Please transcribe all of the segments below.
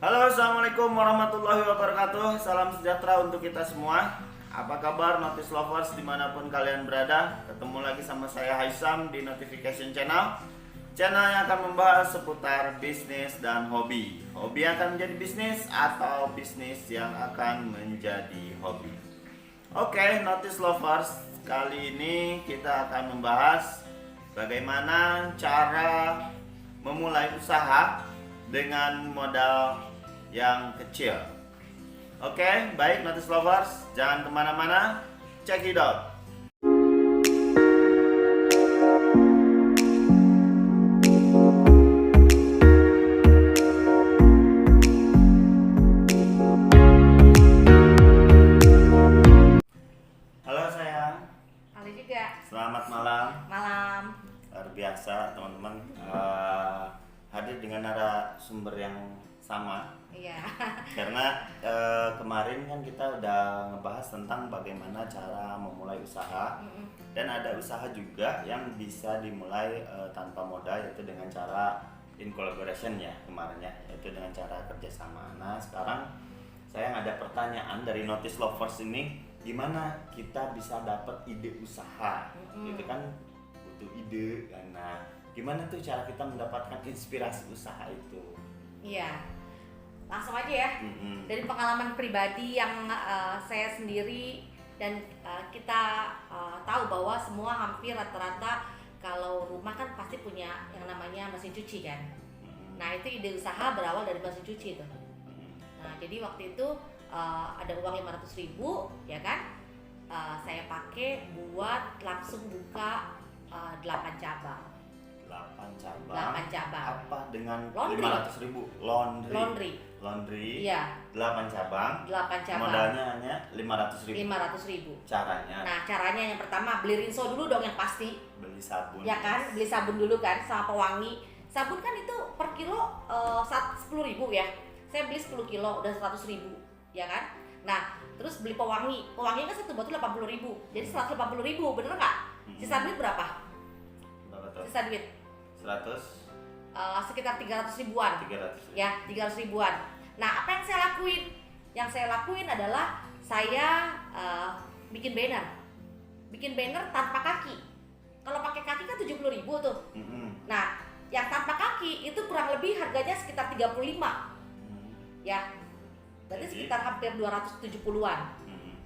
Halo, assalamualaikum warahmatullahi wabarakatuh. Salam sejahtera untuk kita semua. Apa kabar Notice Lovers dimanapun kalian berada? Ketemu lagi sama saya Haisam di Notification Channel. Channel yang akan membahas seputar bisnis dan hobi. Hobi akan menjadi bisnis atau bisnis yang akan menjadi hobi. Oke, Notice Lovers, kali ini kita akan membahas bagaimana cara memulai usaha dengan modal yang kecil. Oke, baik Notice Lovers, jangan kemana-mana, check it out. Halo sayang. Halo juga. Selamat malam. Malam. Luar biasa teman-teman, hadir dengan narasumber yang sama. Iya. Karena kemarin kan kita udah ngebahas tentang bagaimana cara memulai usaha. Dan ada usaha juga yang bisa dimulai tanpa modal, yaitu dengan cara in collaboration ya kemarin ya, yaitu dengan cara kerjasama. Nah sekarang saya ada pertanyaan dari Notice Lovers ini, gimana kita bisa dapat ide usaha? Gitu kan butuh ide kan. Nah gimana tuh cara kita mendapatkan inspirasi usaha itu? Iya. Langsung aja ya. Dari pengalaman pribadi yang saya sendiri dan kita tahu bahwa semua hampir rata-rata kalau rumah kan pasti punya yang namanya mesin cuci kan. Nah itu ide usaha berawal dari mesin cuci itu. Nah jadi waktu itu ada uang 500.000 ya kan, saya pakai buat langsung buka 8 cabang. 8 cabang. Apa dengan Laundry. 500.000? Laundry. Iya. 8 cabang. 8 cabang. Modalnya hanya 500.000. 500.000. Caranya? Nah caranya yang pertama beli rinso dulu dong yang pasti. Beli sabun. Ya kan, beli sabun dulu kan sama pewangi. Sabun kan itu per kilo 10.000 ya. Saya beli 10 kilo udah 100.000 ya kan. Nah terus beli pewangi. Pewangi kan satu botol 80.000. Jadi 180.000, bener nggak? Sisa duit berapa? Berapa tuh? Sisa duit 100? Sekitar 300 ribuan. 300. Ya 300 ribuan. Nah apa yang saya lakuin? Yang saya lakuin adalah saya bikin banner tanpa kaki. Kalau pakai kaki kan 70.000 tuh. Nah yang tanpa kaki itu kurang lebih harganya sekitar 35. Ya berarti sekitar hampir 270-an.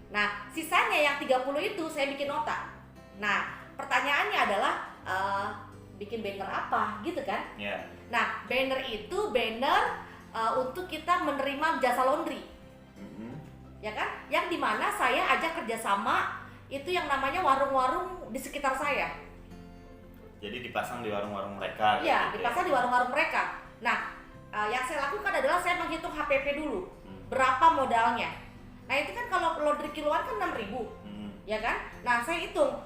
Nah sisanya yang 30 itu saya bikin nota. Nah pertanyaannya adalah bikin banner apa gitu kan? Yeah. Nah banner itu banner untuk kita menerima jasa laundry, ya kan? Yang dimana saya ajak kerjasama itu yang namanya warung-warung di sekitar saya. Jadi dipasang di warung-warung mereka. Iya, gitu dipasang ya? di warung-warung mereka. Nah yang saya lakukan adalah saya menghitung HPP dulu, berapa modalnya. Nah itu kan kalau laundry kiloan kan 6.000, ya kan? Nah saya hitung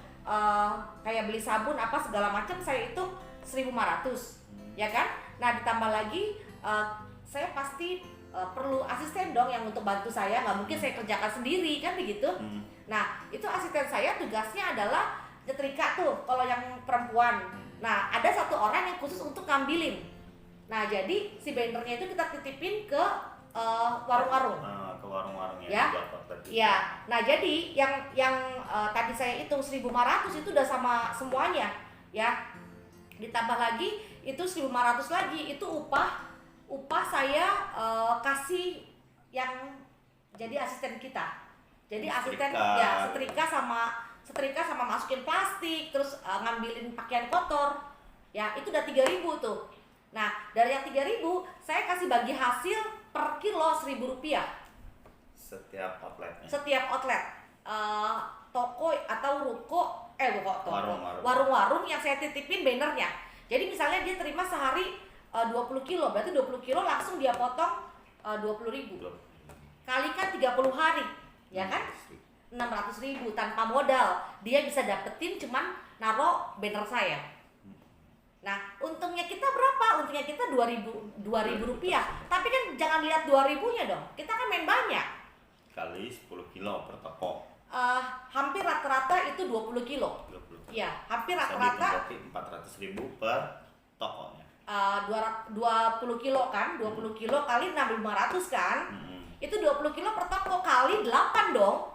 kayak beli sabun apa segala macam saya hitung 1.500, ya kan? Nah ditambah lagi saya pasti perlu asisten dong yang untuk bantu saya, nggak mungkin saya kerjakan sendiri kan begitu. Nah itu asisten saya tugasnya adalah nyetrika tuh kalau yang perempuan. Nah ada satu orang yang khusus untuk ngambilin. Nah jadi si bannernya itu kita titipin ke warung-warung. Ke warung-warungnya Ya. Ya. Nah jadi yang tadi saya hitung 1.500 itu udah sama semuanya ya. Ditambah lagi itu 1.500 lagi itu upah saya kasih yang jadi asisten kita. Jadi asisten ya setrika sama masukin plastik, terus ngambilin pakaian kotor. Ya, itu udah 3.000 tuh. Nah, dari yang 3.000 saya kasih bagi hasil per kilo Rp1.000. Setiap outletnya. Setiap outlet. Toko atau warung-warung yang saya titipin bannernya. Jadi misalnya dia terima sehari 20 kilo, berarti 20 kilo langsung dia potong 20.000. Kalikan 30 hari, ya kan? 600.000 tanpa modal. Dia bisa dapetin cuman naruh banner saya. Nah, untungnya kita berapa? Untungnya kita 2.000 rupiah. Tapi kan jangan lihat 2.000-nya dong. Kita kan main banyak. Kali 10 kilo per toko. Hampir rata-rata itu 20 kilo. 20 kilo. Ya, hampir Bisa rata-rata dihitung berarti 400.000 per tokonya. 20 kilo kan, 20 kilo kali 6.500 kan, itu 20 kilo per toko kali 8 dong,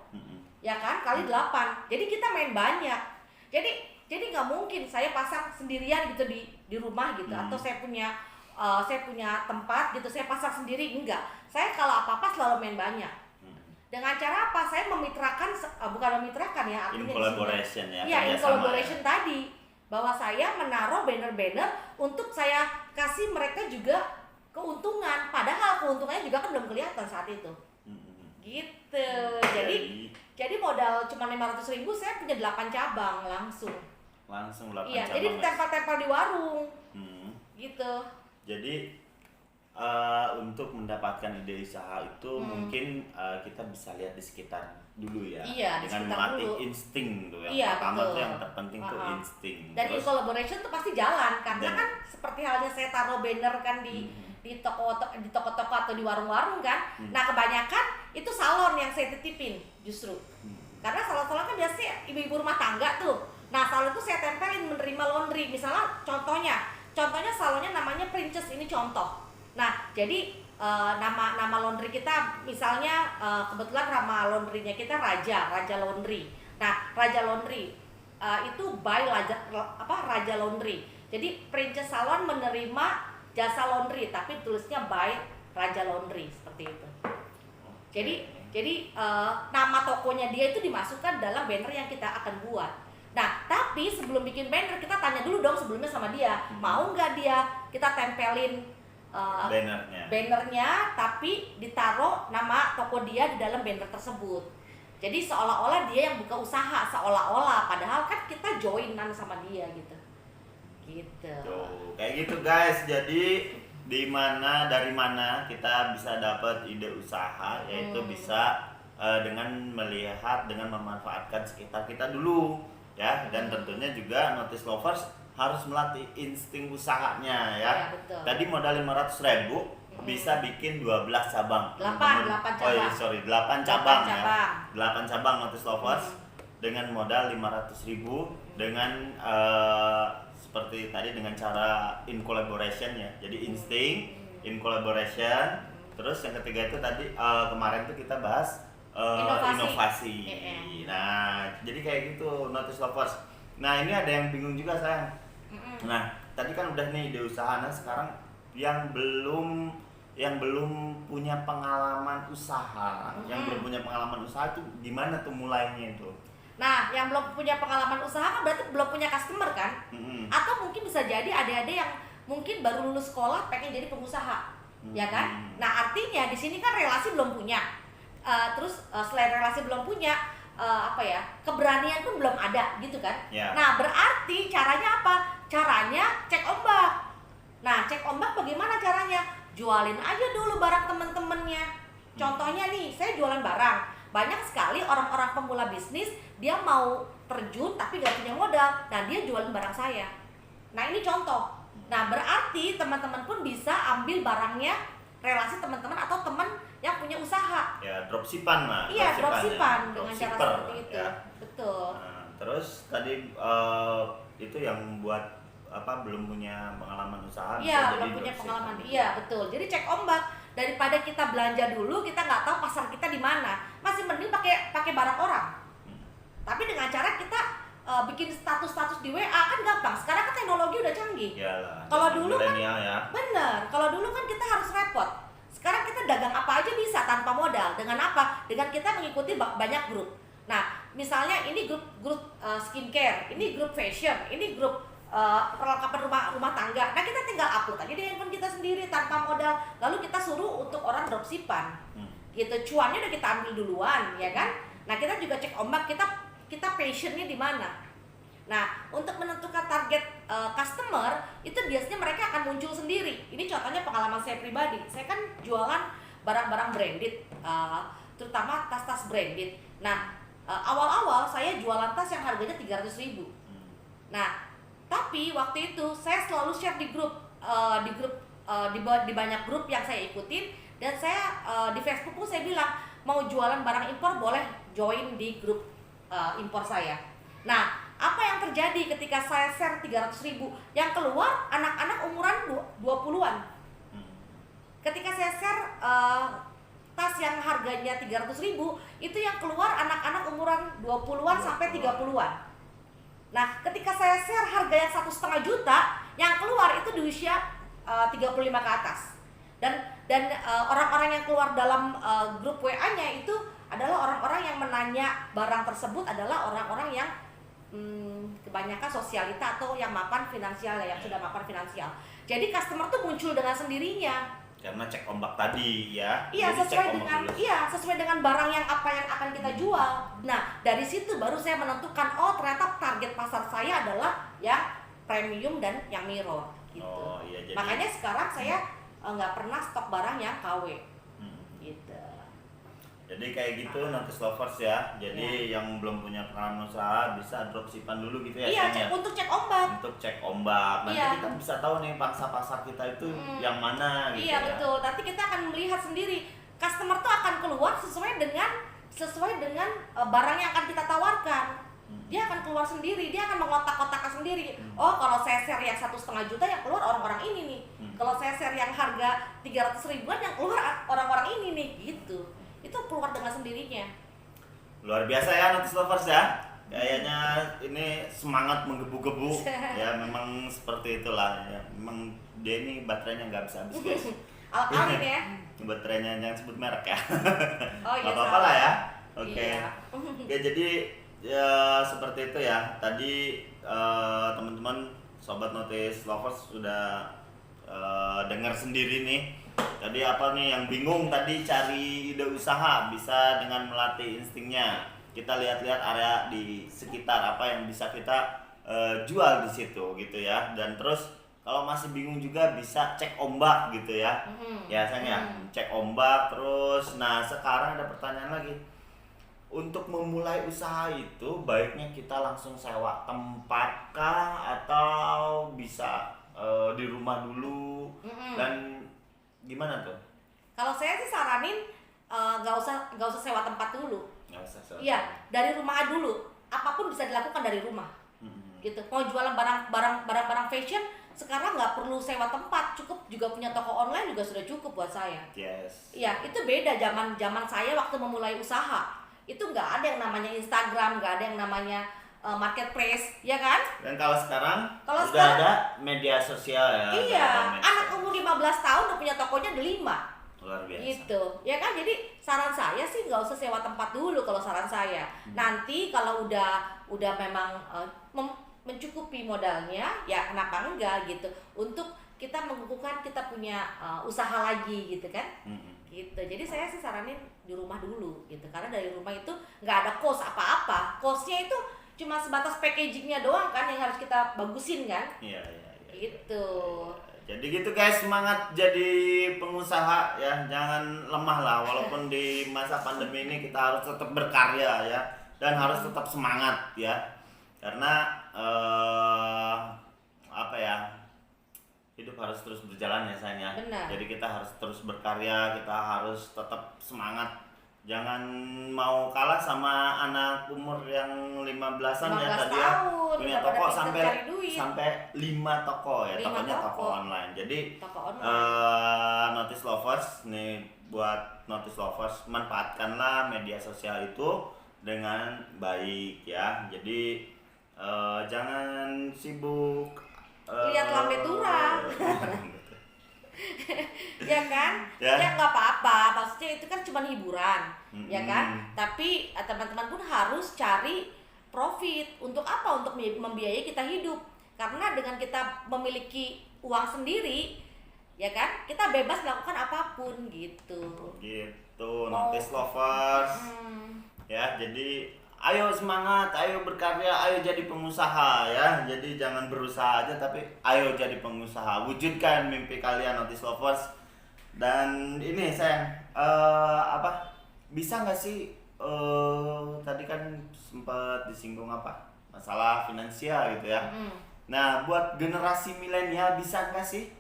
ya kan, kali 8. Jadi kita main banyak. Jadi nggak mungkin saya pasang sendirian gitu di rumah gitu, atau saya punya tempat gitu, saya pasang sendiri, enggak. Saya kalau apa-apa selalu main banyak. Dengan cara apa? Saya memitrakan, bukan memitrakan ya, artinya in collaboration ya. Iya, in collaboration tadi. Bahwa saya menaruh banner-banner untuk saya kasih mereka juga keuntungan. Padahal keuntungannya juga kan belum kelihatan saat itu. Gitu. Jadi modal cuma 500.000, saya punya 8 cabang langsung 8 cabang. Jadi ditempel-tempel di warung. Gitu. Jadi untuk mendapatkan ide usaha itu mungkin kita bisa lihat di sekitar dulu ya. Iya, dengan melatih insting tuh yang pertama tuh, yang terpenting tuh insting. Dan in collaboration tuh pasti jalan karena kan seperti halnya saya taruh banner kan di toko-toko atau di warung-warung kan. Nah, kebanyakan itu salon yang saya titipin justru. Karena salon-salon kan biasanya ibu-ibu rumah tangga tuh. Nah, salon itu saya tempelin menerima laundry. Misalnya contohnya salonnya namanya Princess, ini contoh. Nah, jadi nama laundry kita misalnya kebetulan nama laundrynya kita Raja Laundry. Nah, Raja Laundry itu by Raja Laundry. Jadi Princess Salon menerima jasa laundry tapi tulisnya by Raja Laundry seperti itu. Jadi nama tokonya dia itu dimasukkan dalam banner yang kita akan buat. Nah, tapi sebelum bikin banner kita tanya dulu dong sebelumnya sama dia, mau nggak dia kita tempelin bannernya tapi ditaruh nama toko dia di dalam banner tersebut. Jadi seolah-olah dia yang buka usaha, padahal kan kita joinan sama dia gitu. Tuh, kayak gitu guys. Jadi dari mana kita bisa dapat ide usaha, yaitu bisa dengan melihat, dengan memanfaatkan sekitar kita dulu ya, dan tentunya juga Notice Lovers harus melatih insting usahanya ya. Betul. Tadi modal 500.000 bisa bikin 12 cabang. 8 cabang. 8 cabang ya. 8 cabang Notice Lovers dengan modal 500.000 dengan seperti tadi dengan cara in collaboration ya. Jadi insting, in collaboration. Terus yang ketiga itu tadi kemarin tuh kita bahas inovasi. Nah, jadi kayak gitu Notice Lovers. Nah, ini ada yang bingung juga sayang. Nah, tadi kan udah nih ide usaha. Nah, sekarang yang belum punya pengalaman usaha, itu gimana tuh mulainya itu? Nah, yang belum punya pengalaman usaha kan berarti belum punya customer kan? Atau mungkin bisa jadi adik-adik yang mungkin baru lulus sekolah pengen jadi pengusaha, ya kan? Nah, artinya di sini kan relasi belum punya. Selain relasi belum punya, keberanian pun belum ada gitu kan? Yeah. Nah, berarti caranya apa? Caranya cek ombak. Nah, cek ombak bagaimana caranya? Jualin aja dulu barang temen-temennya. Contohnya nih, saya jualan barang. Banyak sekali orang-orang pemula bisnis, dia mau terjun tapi gak punya modal. Nah, dia jualin barang saya. Nah, ini contoh. Nah, berarti teman-teman pun bisa ambil barangnya, relasi teman-teman atau teman yang punya usaha. Ya, dropshipan lah. Iya, dropshipan dengan cara seperti itu. Ya. Betul. Nah, terus tadi itu yang buat belum punya pengalaman usaha. Iya, belum punya pengalaman. Iya, betul. Jadi cek ombak. Daripada kita belanja dulu, kita nggak tahu pasar kita di mana. Masih mending pakai barang orang. Tapi dengan cara kita bikin status di WA kan gampang. Sekarang kan teknologi udah canggih. Kalau dulu kan bener. Kalau dulu kan kita harus repot. Sekarang kita dagang apa aja bisa tanpa modal. Dengan apa? Dengan kita mengikuti banyak grup. Nah, misalnya ini grup skincare, ini grup fashion, ini grup perlengkapan rumah tangga. Nah, kita tinggal upload aja di handphone kita sendiri tanpa modal. Lalu kita suruh untuk orang dropshipan. Gitu, cuannya udah kita ambil duluan, ya kan? Nah, kita juga cek ombak, kita passionnya di mana. Nah, untuk menentukan target customer itu biasanya mereka akan muncul sendiri. Ini contohnya pengalaman saya pribadi. Saya kan jualan barang-barang branded, terutama tas-tas branded. Nah, awal-awal saya jualan tas yang harganya 300.000. Nah, tapi waktu itu saya selalu share di grup, di banyak grup yang saya ikutin, dan saya di Facebook pun saya bilang mau jualan barang impor boleh join di grup impor saya. Nah, apa yang terjadi ketika saya share 300.000 yang keluar anak-anak umuran 20-an. Ketika saya share tas yang harganya 300.000 itu yang keluar anak-anak umuran 20-an sampai 30-an. Nah, ketika saya share harga yang 1,5 juta, yang keluar itu di usia 35 ke atas. Dan orang-orang yang keluar dalam grup WA-nya itu adalah orang-orang yang menanya barang tersebut adalah orang-orang yang kebanyakan sosialita atau yang mapan finansial ya, yang sudah mapan finansial. Jadi customer tuh muncul dengan sendirinya. Karena cek ombak tadi ya. Iya, Jadi sesuai dengan barang yang akan kita jual. Nah, dari situ baru saya menentukan ternyata target pasar saya adalah yang premium dan yang mirror gitu. Oh, iya, jadi... Makanya sekarang saya nggak pernah stok barang yang KW. Gitu. Jadi kayak gitu notice lovers ya. Jadi yang belum punya pengalaman usaha bisa dropshipan dulu gitu ya. Iya, untuk cek ombak. Untuk cek ombak. Nanti Iya. kita bisa tahu nih pangsa pasar kita itu yang mana gitu iya, ya. betul. Nanti kita akan melihat sendiri. Customer tuh akan keluar sesuai dengan barang yang akan kita tawarkan. Dia akan keluar sendiri, dia akan mengotak-kotakkan sendiri. Oh, kalau saya share yang 1,5 juta yang keluar orang-orang ini nih. Kalau saya share yang harga 300 ribuan yang keluar orang-orang ini nih, gitu. Itu keluar dengan sendirinya. Luar biasa ya notice lovers ya. Kayaknya ini semangat menggebu-gebu. Ya memang seperti itulah ya. Memang dia ini baterainya nggak bisa habis guys. Alin ya. Baterainya jangan sebut merek ya. Oh iya. Gak apa-apa lah ya. Oke. Iya. Oke, jadi ya seperti itu ya. Tadi teman-teman sobat notice lovers sudah dengar sendiri nih. Tadi apa nih yang bingung tadi cari ide usaha bisa dengan melatih instingnya. Kita lihat-lihat area di sekitar apa yang bisa kita jual di situ gitu ya. Dan terus kalau masih bingung juga bisa cek ombak gitu ya. Ya sayangnya cek ombak terus. Nah, sekarang ada pertanyaan lagi. Untuk memulai usaha itu baiknya kita langsung sewa tempat kah atau bisa di rumah dulu dan gimana tuh? Kalau saya sih saranin nggak usah sewa tempat dulu. Nggak usah sewa. Iya, dari rumah dulu. Apapun bisa dilakukan dari rumah. Gitu. Mau jualan barang fashion sekarang nggak perlu sewa tempat, cukup juga punya toko online juga sudah cukup buat saya. Yes. Iya, itu beda zaman saya waktu memulai usaha. Itu nggak ada yang namanya Instagram, nggak ada yang namanya marketplace, ya kan? Dan kalau sekarang Kalau udah sekarang- ada media sosial ya. Iya, ada medsos. anak umur 15 tahun udah punya tokonya ada 5. Luar biasa. Gitu, ya kan? Jadi saran saya sih nggak usah sewa tempat dulu kalau saran saya. Nanti kalau udah memang mencukupi modalnya, ya kenapa enggak gitu? Untuk kita mengukuhkan kita punya usaha lagi gitu kan? Gitu. Jadi saya sih saranin di rumah dulu gitu, karena dari rumah itu nggak ada cost apa-apa. Costnya itu cuma sebatas packagingnya doang kan yang harus kita bagusin kan? Iya. Gitu. Jadi gitu guys, semangat jadi pengusaha ya, jangan lemah lah walaupun di masa pandemi ini kita harus tetap berkarya ya dan harus tetap semangat ya. Karena apa ya? Hidup harus terus berjalan ya sayangnya. Benar. Jadi kita harus terus berkarya, kita harus tetap semangat. Jangan mau kalah sama anak umur yang 15-an ya 15 tadi ya. tahun, Punya udah pada toko pinter cari duit. sampai 5 toko ya, 5 tokonya toko toko. online. Jadi Toko online. notice lovers nih, buat notice lovers manfaatkanlah media sosial itu dengan baik ya. Jadi jangan sibuk Lihat lambe turang. Ya kan? Ya. Ya nggak apa-apa, maksudnya itu kan cuma hiburan, ya kan? Tapi teman-teman pun harus cari profit. Untuk apa? Untuk membiayai kita hidup. Karena dengan kita memiliki uang sendiri, ya kan? Kita bebas melakukan apapun gitu. Gitu, notice lovers. Ya, jadi ayo semangat, ayo berkarya, ayo jadi pengusaha ya. Jadi jangan berusaha aja tapi ayo jadi pengusaha. Wujudkan mimpi kalian notice lovers. Dan ini sayang, bisa nggak sih tadi kan sempat disinggung masalah finansial gitu ya. Nah, buat generasi milenial bisa nggak sih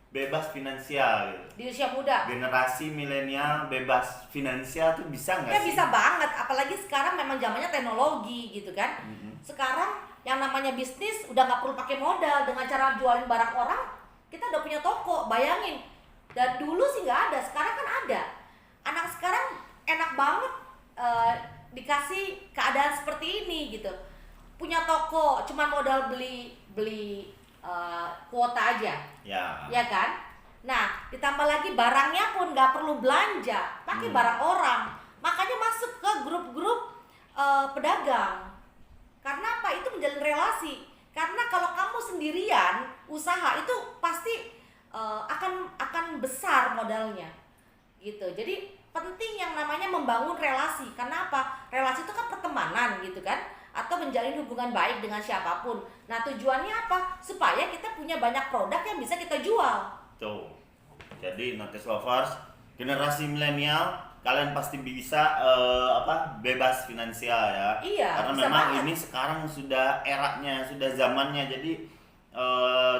bebas finansial gitu. Di usia muda. Generasi milenial bebas finansial tuh bisa nggak Ya sih? bisa banget, apalagi sekarang memang zamannya teknologi gitu kan. Sekarang yang namanya bisnis udah nggak perlu pakai modal, dengan cara jualin barang orang kita udah punya toko, bayangin. Dan dulu sih nggak ada, sekarang kan ada. Anak sekarang enak banget dikasih keadaan seperti ini gitu. Punya toko, cuma modal beli kuota aja. Ya kan? Nah, ditambah lagi barangnya pun nggak perlu belanja, pakai barang orang. Makanya masuk ke grup-grup pedagang. Karena apa? Itu menjalin relasi. Karena kalau kamu sendirian usaha itu pasti akan besar modalnya, gitu. Jadi penting yang namanya membangun relasi. Karena apa? Relasi itu kan pertemanan, gitu kan? Atau menjalin hubungan baik dengan siapapun. Nah, tujuannya apa? Supaya kita punya banyak produk yang bisa kita jual. Tuh. Jadi Notice Lovers, generasi milenial, kalian pasti bisa bebas finansial ya. Iya, karena bisa memang banget. ini sekarang sudah eranya, sudah zamannya. Jadi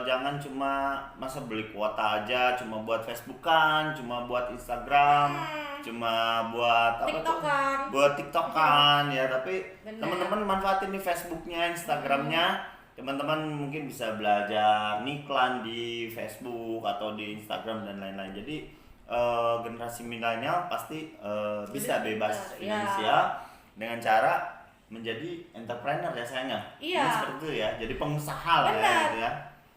jangan cuma masa beli kuota aja, cuma buat Facebookan, cuma buat Instagram, cuma buat apa tuh? TikTokan. Buat TikTokan ya. Tapi Bener. teman-teman manfaatin nih Facebooknya, Instagramnya. Teman-teman mungkin bisa belajar iklan di Facebook atau di Instagram dan lain-lain. Jadi generasi milenial pasti bisa Lebih bebas pintar, finansial dengan cara menjadi entrepreneur ya sayangnya. Iya. Ini seperti itu ya. Jadi pengusaha lah ya Benar. gitu ya.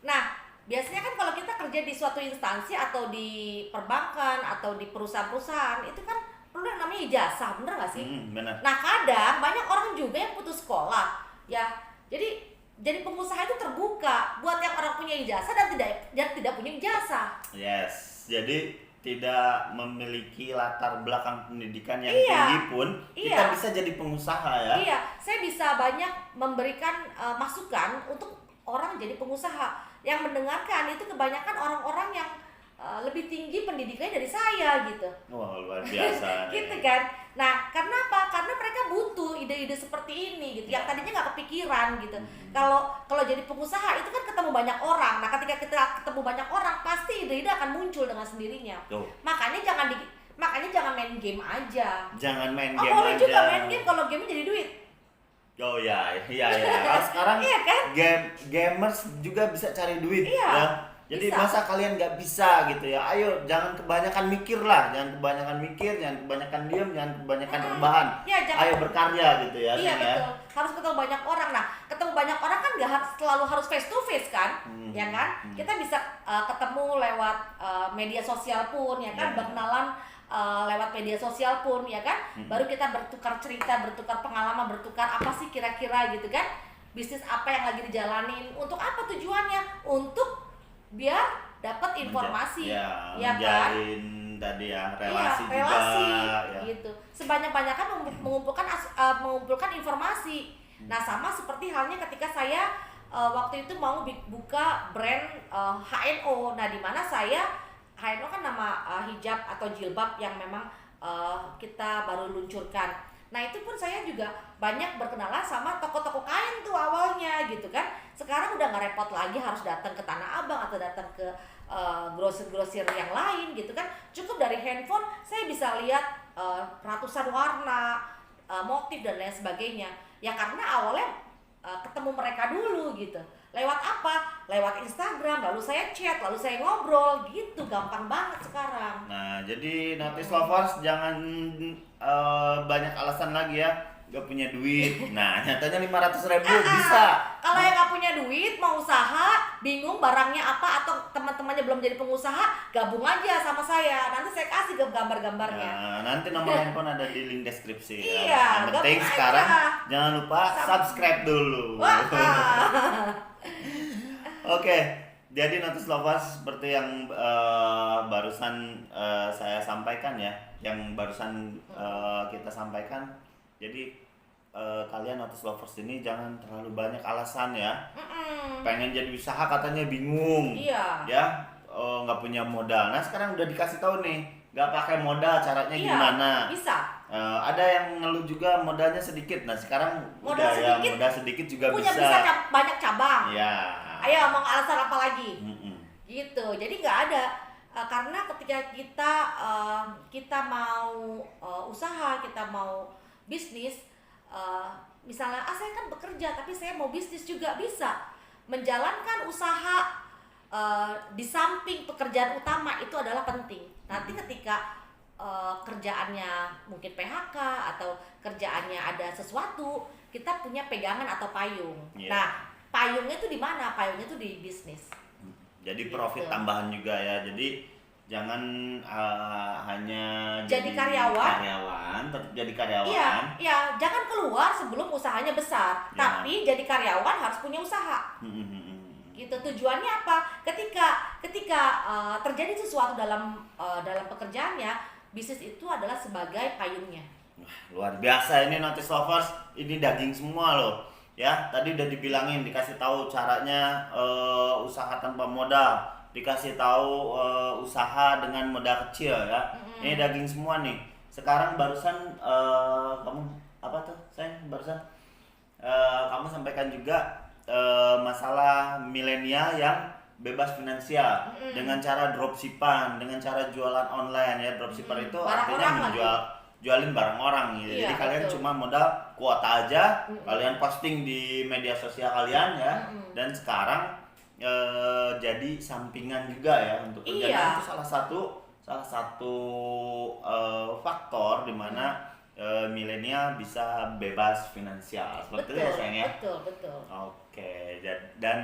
Nah, biasanya kan kalau kita kerja di suatu instansi atau di perbankan atau di perusahaan-perusahaan, itu kan perlu yang namanya ijazah, bener nggak sih? Benar. Nah, kadang banyak orang juga yang putus sekolah, ya. Jadi pengusaha itu terbuka buat yang orang punya ijazah dan tidak punya ijazah. Yes. Jadi tidak memiliki latar belakang pendidikan yang Iya. tinggi pun kita Iya. bisa jadi pengusaha ya. Iya, saya bisa banyak memberikan masukan untuk orang jadi pengusaha. Yang mendengarkan itu kebanyakan orang-orang yang lebih tinggi pendidikannya dari saya gitu. Wah, luar biasa. Gitu kan. Nah, karena apa? Karena mereka butuh ide-ide seperti ini gitu. Yang tadinya nggak kepikiran gitu. Kalau jadi pengusaha itu kan ketemu banyak orang. Nah, ketika kita ketemu banyak orang, pasti ide-ide akan muncul dengan sendirinya. Tuh. Makanya jangan main game aja. Jangan main Oh, game boleh aja. juga main game kalau game jadi duit. Oh iya. Kalau sekarang Iya kan? gamers juga bisa cari duit Iya, ya. Jadi bisa. masa kalian nggak bisa gitu ya? Ayo jangan kebanyakan mikir lah, jangan kebanyakan mikir, jangan kebanyakan diam, jangan kebanyakan rebahan. Ya, jangan. Ayo berkarya gitu ya. Iya Sayang, ya. betul, harus ketemu banyak orang. Nah, ketemu banyak orang kan nggak selalu harus face to face kan, ya kan? Kita bisa ketemu lewat media sosial pun, ya kan? Ya. Berkenalan lewat media sosial pun, ya kan? Baru kita bertukar cerita, bertukar pengalaman, bertukar apa sih kira-kira gitu kan? Bisnis apa yang lagi dijalanin? Untuk apa tujuannya? Untuk biar dapat informasi, ya kan? Menjalin tadi ya relasi Iya, juga. relasi Ya. gitu. Sebanyak-banyaknya mengumpulkan informasi. Nah, sama seperti halnya ketika saya waktu itu mau buka brand HNO. Nah, di mana saya HNO kan nama hijab atau jilbab yang memang kita baru luncurkan. Nah, itu pun saya juga banyak berkenalan sama toko-toko kain tuh awalnya gitu kan. Sekarang udah nggak repot lagi harus datang ke Tanah Abang atau datang ke grosir-grosir yang lain gitu kan. Cukup dari handphone saya bisa lihat ratusan warna, motif dan lain sebagainya. Ya karena awalnya ketemu mereka dulu gitu. Lewat apa? Lewat Instagram, lalu saya chat, lalu saya ngobrol gitu. Gampang banget sekarang. Nah, jadi Notice Lovers jangan banyak alasan lagi ya, gak punya duit. Nah, nyatanya 500.000 bisa. Kalau yang nggak punya duit, mau usaha, bingung barangnya apa atau teman-temannya belum jadi pengusaha, gabung aja sama saya. Nanti saya kasih gambar-gambarnya. Nah, nanti nomor handphone ada di link deskripsi ya. Iya, Yang penting gabung sekarang aja. jangan lupa subscribe dulu. Wah. Oke, jadi Notice Lovers seperti yang barusan saya sampaikan ya, yang barusan kita sampaikan. Jadi kalian Notice Lovers ini jangan terlalu banyak alasan ya. Pengen jadi usaha katanya bingung. Iya. Ya, nggak punya modal. Nah sekarang udah dikasih tahu nih, nggak pakai modal caranya Iya, gimana. bisa. Ada yang ngeluh juga modalnya sedikit. Nah sekarang Modal udah sedikit, ya modal sedikit juga Punya bisa. banyak cabang. Ya. Ayo ngomong alasan apa lagi? Mm-mm. gitu. Jadi nggak ada karena ketika kita mau usaha, kita mau bisnis, misalnya saya kan bekerja tapi saya mau bisnis juga bisa menjalankan usaha di samping pekerjaan utama itu adalah penting. Nanti ketika kerjaannya mungkin PHK atau kerjaannya ada sesuatu, kita punya pegangan atau payung. Nah, payungnya itu di mana? Payungnya itu di bisnis. Jadi profit tambahan juga ya. Jadi jangan hanya jadi karyawan, tetap jadi karyawan. Iya, jangan keluar sebelum usahanya besar. Tapi jadi karyawan harus punya usaha. Gitu. Tujuannya apa? Ketika terjadi sesuatu dalam pekerjaannya, bisnis itu adalah sebagai payungnya. Luar biasa ini Notice Lovers, ini daging semua loh. Ya, tadi udah dibilangin, dikasih tahu caranya usaha tanpa modal, dikasih tahu usaha dengan modal kecil ya. Ini daging semua nih. Sekarang barusan kamu apa tuh? Barusan kamu sampaikan juga masalah milenial yang bebas finansial dengan cara dropshipan, dengan cara jualan online ya. Dropshipper itu artinya jualin barang orang gitu. Jadi kalian cuma modal kuota aja, kalian posting di media sosial kalian ya. Dan sekarang jadi sampingan juga ya untuk kerjaan. Itu salah satu faktor di mana milenial bisa bebas finansial. Seperti itu ya sayang ya. Betul. Oke, dan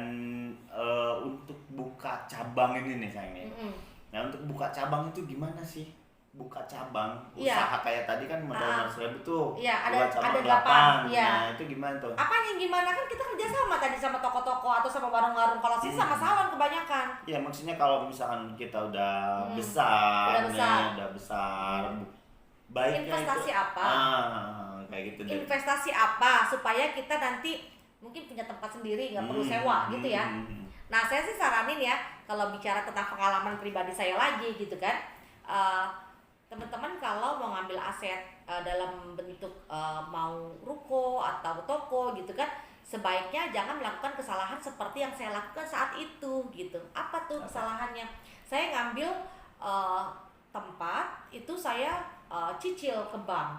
untuk buka cabang ini nih sayang nih. Nah, untuk buka cabang itu gimana sih? Buka cabang usaha kayak tadi kan modal 100.000 tuh. Ada cabang 8. Nah, itu gimana tuh? Apa yang gimana kan kita kerja sama tadi sama toko-toko atau sama warung-warung. Kalau sih sama salon kebanyakan. Iya, maksudnya kalau misalkan kita udah besar. Baiknya investasi itu, apa? Kayak gitu deh. Investasi apa supaya kita nanti mungkin punya tempat sendiri, nggak perlu sewa gitu ya. Nah, saya sih saranin ya, kalau bicara tentang pengalaman pribadi saya lagi gitu kan, teman-teman kalau mau ngambil aset dalam bentuk mau ruko atau toko gitu kan, sebaiknya jangan melakukan kesalahan seperti yang saya lakukan saat itu gitu. Apa tuh kesalahannya? Saya ngambil tempat itu saya cicil ke bank.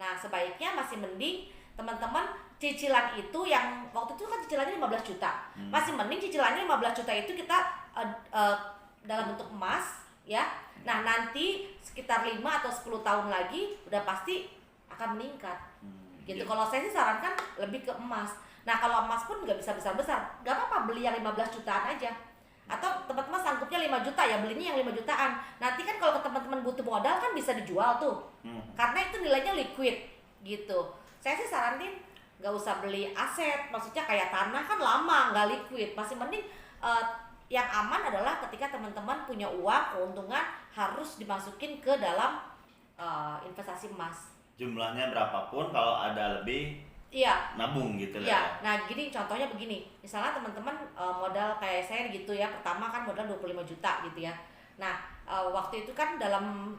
Nah, sebaiknya masih mending teman-teman cicilan itu yang waktu itu kan cicilannya 15 juta. Masih mending cicilannya 15 juta itu kita dalam bentuk emas ya. Nah, nanti sekitar 5 atau 10 tahun lagi udah pasti akan meningkat. Gitu. Kalau saya sih sarankan lebih ke emas. Nah, kalau emas pun nggak bisa besar-besar. Nggak apa-apa beli yang 15 jutaan aja. Atau teman-teman sanggupnya 5 juta ya belinya yang 5 jutaan. Nanti kan kalau ke teman-teman butuh modal kan bisa dijual tuh. Karena itu nilainya liquid gitu. Saya sih saranin nggak usah beli aset, maksudnya kayak tanah kan lama nggak liquid. Masih mending yang aman adalah ketika teman-teman punya uang, keuntungan harus dimasukin ke dalam investasi emas. Jumlahnya berapapun kalau ada lebih nabung gitu lah. Iya. Nah, gini contohnya begini. Misalnya teman-teman modal kayak saya gitu ya. Pertama kan modal 25 juta gitu ya. Nah, waktu itu kan dalam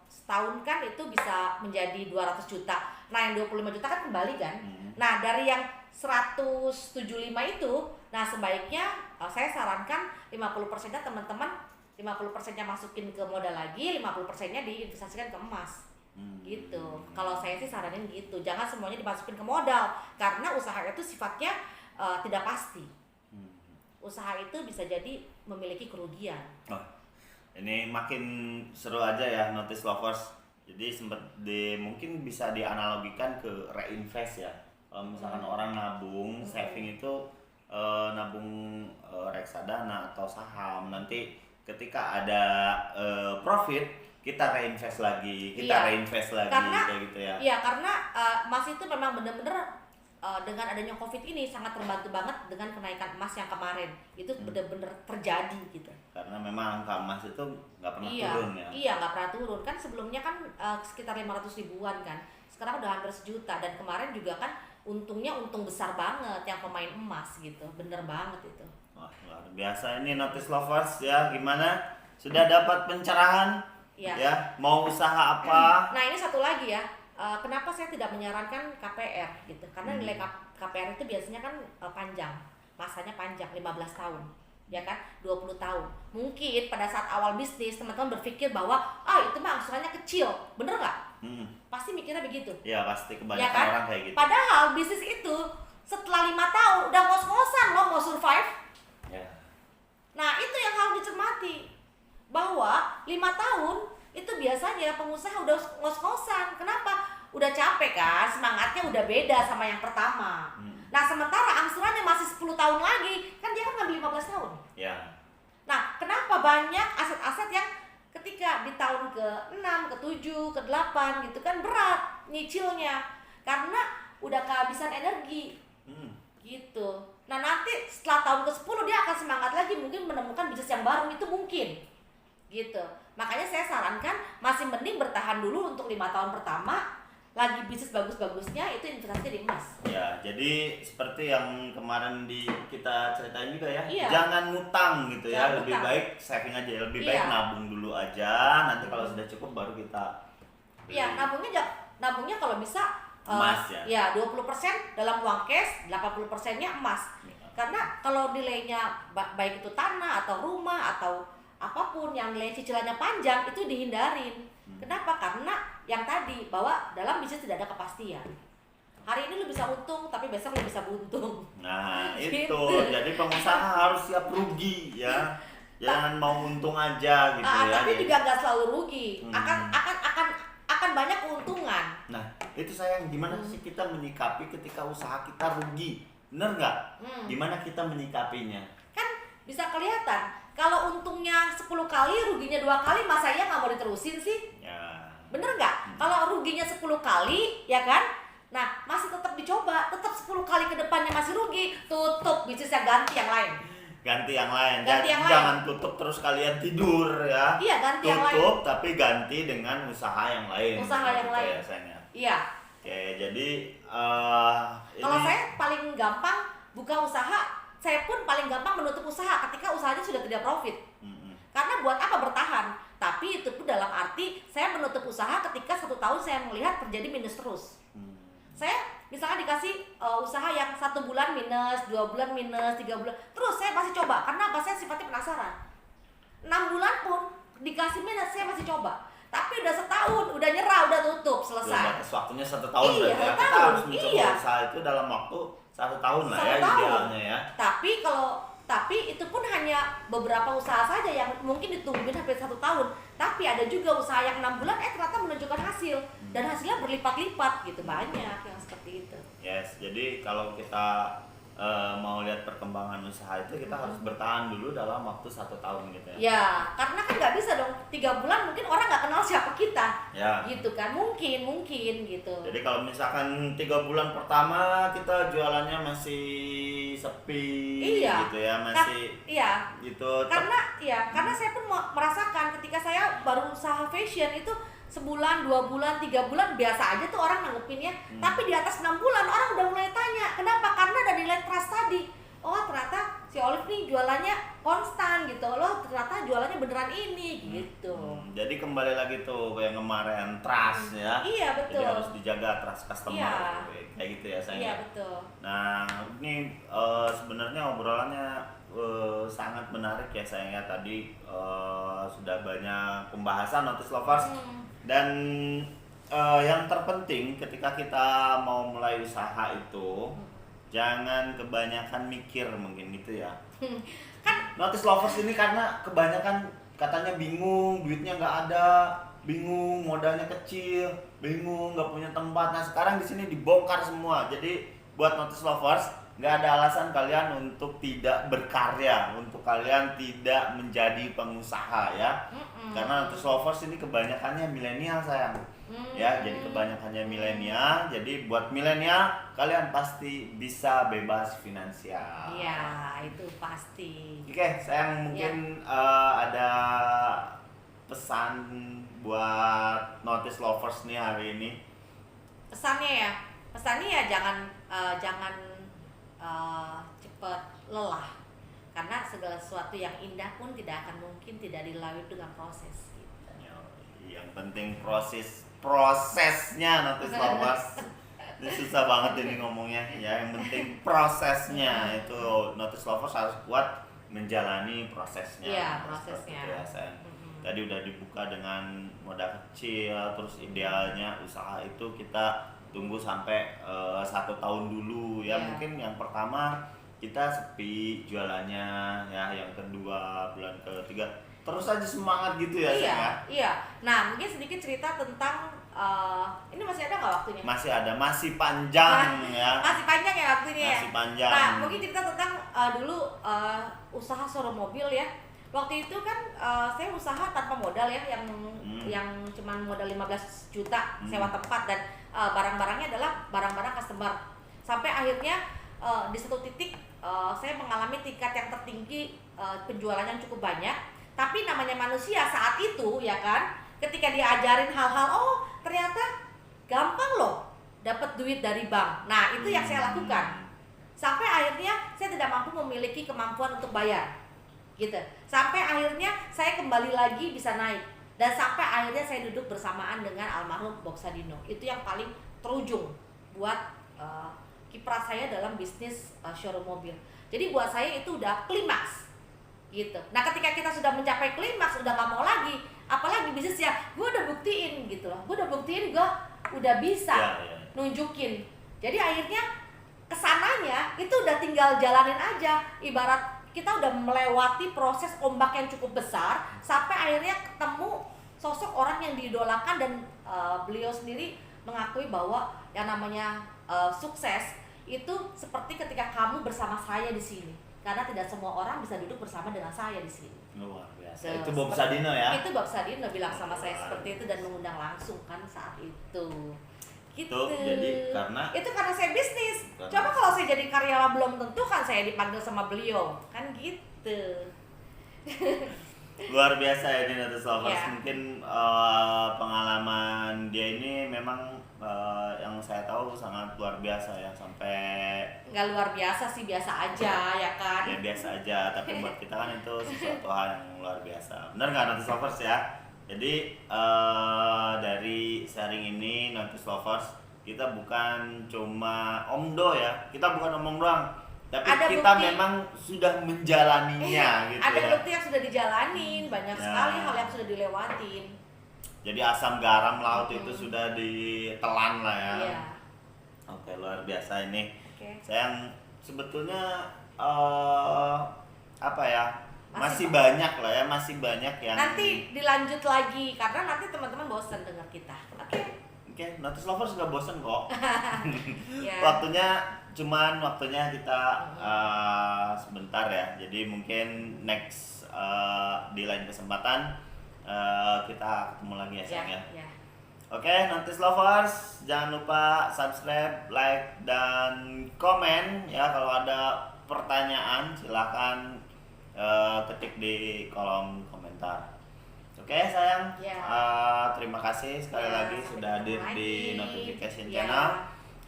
setahun kan itu bisa menjadi 200 juta. Nah, yang 25 juta kan kembali kan. Nah, dari yang 175 itu, nah sebaiknya saya sarankan 50%-nya teman-teman 50%-nya masukin ke modal lagi, 50%-nya diinvestasikan ke emas. Gitu. Kalau saya sih saranin gitu. Jangan semuanya dimasukin ke modal karena usaha itu sifatnya tidak pasti. Usaha itu bisa jadi memiliki kerugian. Ini makin seru aja ya Notice Lovers. Jadi mungkin bisa dianalogikan ke reinvest ya. Kalau misalkan orang nabung, saving itu nabung reksadana atau saham, nanti ketika ada profit kita reinvest lagi, karena, kayak gitu ya. Iya, karena emas itu memang benar-benar dengan adanya COVID ini sangat terbantu banget dengan kenaikan emas yang kemarin. Itu benar-benar terjadi gitu. Karena memang angka emas itu nggak pernah turun ya. Iya, nggak pernah turun. Kan sebelumnya kan sekitar 500 ribuan kan. Sekarang udah hampir 1 juta dan kemarin juga kan untungnya untung besar banget yang pemain emas gitu. Bener banget itu. Wah, luar biasa ini Notice Lovers ya. Gimana? Sudah dapat pencerahan? Ya, mau usaha apa? Nah, ini satu lagi ya. Kenapa saya tidak menyarankan KPR gitu? Karena nilai KPR itu biasanya kan panjang, masanya panjang 15 tahun. ya kan, 20 tahun. Mungkin pada saat awal bisnis teman-teman berpikir bahwa itu mah angsurannya kecil, bener nggak? Pasti mikirnya begitu. Ya pasti kebanyakan Ya kan? orang kayak gitu. Padahal bisnis itu setelah 5 tahun udah ngos-ngosan loh mau survive. Ya. Nah itu yang harus dicermati, bahwa 5 tahun itu biasanya pengusaha udah ngos-ngosan. Kenapa? Udah capek kan, semangatnya udah beda sama yang pertama. Nah sementara angsurannya masih 10 tahun lagi, kan dia kan ngambil 15 tahun. Ya. Nah kenapa banyak aset-aset yang ketika di tahun ke-6, ke-7, ke-8 gitu kan berat nyicilnya, karena udah kehabisan energi gitu. Nah nanti setelah tahun ke-10 dia akan semangat lagi, mungkin menemukan bisnis yang baru, itu mungkin gitu. Makanya saya sarankan masih mending bertahan dulu untuk 5 tahun pertama, lagi bisnis bagus-bagusnya itu investasi di emas. Ya, jadi seperti yang kemarin kita ceritain juga ya, Iya. jangan ngutang gitu ya, Jangan lebih ngutang. baik saving aja, lebih Iya. baik nabung dulu aja, nanti kalau sudah cukup baru kita Iya, nabungnya kalau bisa emas ya. Ya, 20% dalam uang cash, 80%-nya emas. Karena kalau nilainya baik itu tanah atau rumah atau apapun yang nilai cicilannya panjang itu dihindarin. Kenapa? Karena yang tadi bahwa dalam bisnis tidak ada kepastian. Hari ini lu bisa untung tapi besok lu bisa buntung. Nah, Gitu. itu. Jadi pengusaha harus siap rugi ya. Jangan mau untung aja gitu ya. Tapi Jadi- juga nggak selalu rugi. Akan banyak keuntungan. Nah, itu sayang gimana sih kita menyikapi ketika usaha kita rugi? Bener nggak? Gimana kita menyikapinya? Kan bisa kelihatan kalau untungnya 10 kali, ruginya 2 kali, masa iya nggak mau diterusin sih? Ya. Bener nggak? Kalau ruginya 10 kali, ya kan? Nah, masih tetap dicoba, tetap 10 kali ke depannya masih rugi, tutup bisnisnya, ganti yang lain. Ganti yang lain. Ganti yang Jangan tutup terus kalian tidur ya. Iya, ganti yang lain. Tutup tapi ganti dengan usaha yang lain. Usaha yang Gitu lain. ya, sayang ya. Iya. Oke, jadi Kalau ini saya paling gampang buka usaha, saya pun paling gampang menutup usaha ketika usahanya sudah tidak profit. Karena buat apa bertahan? Tapi itu pun dalam arti saya menutup usaha ketika 1 tahun saya melihat terjadi minus terus. Saya misalkan dikasih usaha yang 1 bulan minus, 2 bulan minus, 3 bulan, terus saya masih coba. Karena apa? Saya sifatnya penasaran. 6 bulan pun dikasih minus, saya masih coba. Tapi udah setahun, udah nyerah, udah tutup, Belum selesai. batas waktunya 1 tahun Iya, berarti ya. 1 Kita tahun. harus mencoba Iya. usaha itu dalam waktu 1 tahun lah 1 ya tahun. idealnya ya. Tapi itu pun hanya beberapa usaha saja yang mungkin ditungguin sampai 1 tahun. Tapi ada juga usaha yang 6 bulan ternyata menunjukkan hasil dan hasilnya berlipat-lipat gitu, banyak yang seperti itu. Yes, jadi kalau kita mau lihat perkembangan usaha itu kita harus bertahan dulu dalam waktu 1 tahun gitu ya. Ya, karena kan nggak bisa dong 3 bulan mungkin orang nggak kenal siapa kita, Ya. gitu kan? Mungkin gitu. Jadi kalau misalkan 3 bulan pertama kita jualannya masih sepi, Iya. gitu ya, masih Iya. gitu. Karena saya pun merasakan ketika saya baru usaha fashion itu sebulan, 2 bulan, 3 bulan biasa aja tuh orang nanggepinnya. Tapi di atas 6 bulan orang udah mulai tanya. Kenapa? Karena ada nilai trust tadi. Oh ternyata si Olive nih jualannya konstan gitu. Loh ternyata jualannya beneran ini gitu. Jadi kembali lagi tuh kayak kemarin trust ya. Iya betul. Jadi harus dijaga trust customer. Iya. Kayak gitu ya sayang. Iya betul. Nah, ini sebenarnya obrolannya sangat menarik ya sayang ya. Tadi sudah banyak pembahasan Notice Lovers. Dan yang terpenting ketika kita mau mulai usaha itu jangan kebanyakan mikir mungkin gitu ya. Kan Notice Lovers ini karena kebanyakan katanya bingung, duitnya nggak ada, bingung, modalnya kecil, bingung, nggak punya tempat. Nah sekarang di sini dibongkar semua. Jadi buat Notice Lovers nggak ada alasan kalian untuk tidak berkarya, untuk kalian tidak menjadi pengusaha ya. Karena Notice Lovers ini kebanyakannya milenial sayang. Ya, jadi kebanyakannya milenial. Jadi buat milenial kalian pasti bisa bebas finansial. iya itu pasti. Oke, sayang mungkin ada pesan buat Notice Lovers nih hari ini. Pesannya ya jangan cepat lelah, karena segala sesuatu yang indah pun tidak akan mungkin tidak dilalui dengan proses gitu. Yang penting prosesnya Notice Lovers. Ini susah banget ini ngomongnya ya. Yang penting prosesnya itu Notice Lovers harus kuat menjalani prosesnya. Iya, Seperti prosesnya. itu ya, sayang. Tadi udah dibuka dengan modal kecil, terus idealnya usaha itu kita tunggu sampai 1 tahun dulu ya. Iya. Mungkin yang pertama kita sepi jualannya ya, yang kedua bulan ketiga terus aja semangat gitu ya, Iya, sayang ya. iya. Nah, mungkin sedikit cerita tentang ini masih ada nggak waktunya? Masih ada, masih panjang ya. Masih panjang ya waktunya ya. Masih panjang. Nah, mungkin cerita tentang dulu usaha showroom mobil ya. Waktu itu kan saya usaha tanpa modal ya, yang cuman modal 15 juta sewa tempat, dan barang-barangnya adalah barang-barang customer. Sampai akhirnya di satu titik saya mengalami tingkat yang tertinggi, penjualannya cukup banyak. Tapi namanya manusia saat itu ya kan, ketika diajarin hal-hal, oh ternyata gampang loh dapat duit dari bank. Nah, itu yang saya lakukan. Sampai akhirnya saya tidak mampu memiliki kemampuan untuk bayar. Gitu. Sampai akhirnya saya kembali lagi bisa naik. Dan sampai akhirnya saya duduk bersamaan dengan almarhum Bob Sadino. Itu yang paling terujung buat kiprah saya dalam bisnis showroom mobil. Jadi buat saya itu udah klimaks. Gitu. Nah, ketika kita sudah mencapai klimaks, udah nggak mau lagi, apalagi bisnisnya, gue udah buktiin gitu loh, gue udah bisa nunjukin. Jadi akhirnya kesananya itu udah tinggal jalanin aja. Ibarat kita udah melewati proses ombak yang cukup besar, sampai akhirnya ketemu sosok orang yang diidolakan, dan beliau sendiri mengakui bahwa yang namanya sukses itu seperti ketika kamu bersama saya di sini. Karena tidak semua orang bisa duduk bersama dengan saya di sini. Luar biasa. Itu Bob Sadino ya. Itu Bob Sadino bilang sama saya seperti itu, dan mengundang langsung kan saat itu. Gitu. Jadi karena saya bisnis. Coba kalau saya jadi karyawan belum tentu kan saya dipanggil sama beliau. Kan gitu. Luar biasa ya di Notice Lovers. Ya. Mungkin pengalaman dia ini memang yang saya tahu sangat luar biasa ya, sampai nggak luar biasa sih, biasa aja ya kan. Ya biasa aja, tapi buat kita kan itu sesuatu hal yang luar biasa. Benar nggak Notice Lovers ya? Jadi dari sharing ini Notice Lovers, kita bukan cuma omdo ya, kita bukan omong doang, tapi ada kita bukti. memang sudah menjalaninya gitu ada ya. bukti yang sudah dijalanin, banyak Ya. sekali hal yang sudah dilewatin. Jadi asam garam laut itu sudah ditelan lah ya. Iya. Oke, luar biasa ini. Oke. Saya sebetulnya apa ya? Masih Masih banyak lah ya, masih banyak yang Nanti dilanjut lagi karena nanti teman-teman bosan dengar kita. Oke. Oke, Notice Lovers nggak bosen kok. Ya. Waktunya kita sebentar ya. Jadi mungkin next di lain kesempatan kita ketemu lagi ya, sayang ya. Ya. Oke, Notice Lovers, jangan lupa subscribe, like, dan komen ya. Kalau ada pertanyaan silahkan ketik di kolom komentar. Oke sayang, Ya. terima kasih sekali Ya, lagi sampai sudah hadir ketemu di lagi. Notification Ya. Channel.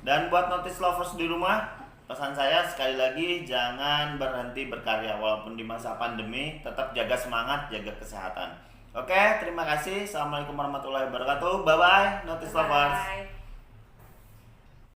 Dan buat Notice Lovers di rumah, pesan saya sekali lagi, jangan berhenti berkarya walaupun di masa pandemi. Tetap jaga semangat, jaga kesehatan. Oke, terima kasih. Assalamualaikum warahmatullahi wabarakatuh. Bye bye, Notice Lovers. Bye.